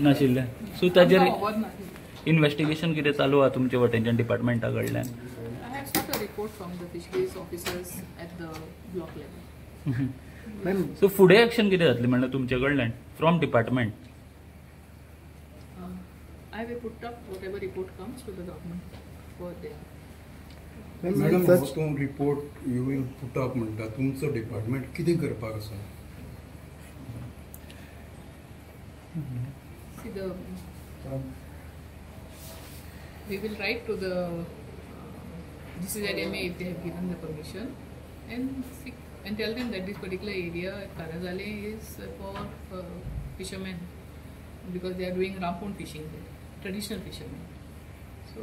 नाशिल्ले. सो ताजेर इन्व्हेस्टिगेशन कितें चालू आहा तुमचे वटेनच्यान डिपार्टमेंटा कडल्यान? I have sought a report from the fisheries officers at the block level. सो फुडें एक्शन कितें जातली म्हणल्यार तुमचे कडल्यान from department? I will put up whatever report comes to the government for their. Madam तो report you will put up म्हणटा तुमचो department कितें करपाक आसा? See we will write to the GCZMA if they have given the permission and tell them that this particular area at Karazale is for fishermen because they are doing rampon fishing there, traditional fishermen. So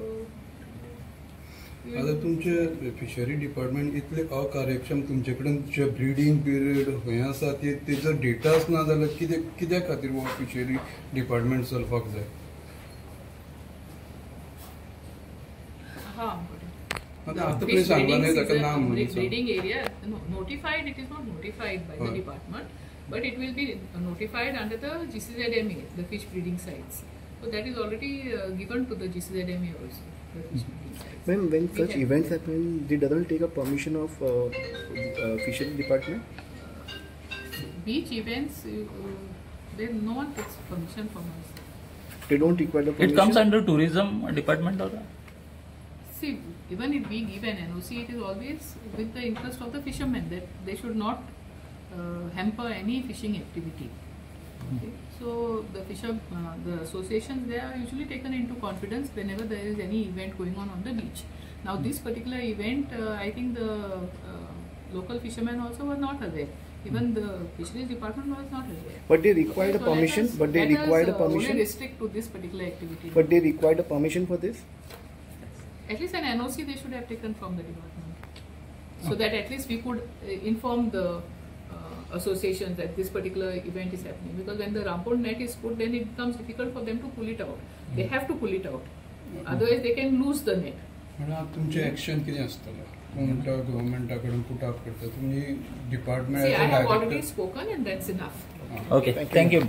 आता तुमचे fishery department इतले अकार्यक्षम तुमचे कडेन जे breeding period खंय आसा तेजो डेटाच ना जाल्यार कित्या खातीर हो फिशरी डिपार्टमेंट चलपाक जाय? breeding area notified, it is not notified by the department, but it will be notified under the GCZMA, the fish breeding sites. So that is already given to the GCZMA also. The fish breeding sites. When such events happen, they doesn't take a permission of fishery department. Beach events, no one takes permission from us. They don't require the permission. It comes under tourism department or? See, even if we give an NOC, it is always with the interest of the fishermen that they should not hamper any fishing activity. Okay. So the associations, they are usually taken into confidence whenever there is any event going on the beach. Now this particular event, I think the local fishermen also were not aware. Even the fisheries department was not aware. But they required a permission. But they required a permission. Only restrict to this particular activity. But they required a permission for this. At least an NOC they should have taken from the department, so that at least we could inform the associations that this particular event is happening. Because when the rampon net is put, then it becomes difficult for them to pull it out. They have to pull it out. Otherwise, they can lose the net. Madam तुमचे action कितें आसतलें? कोणत्या गव्हर्नमेंटा कडेन put up करता तुम्ही department? See, I have already spoken and that's enough. Okay, thank you.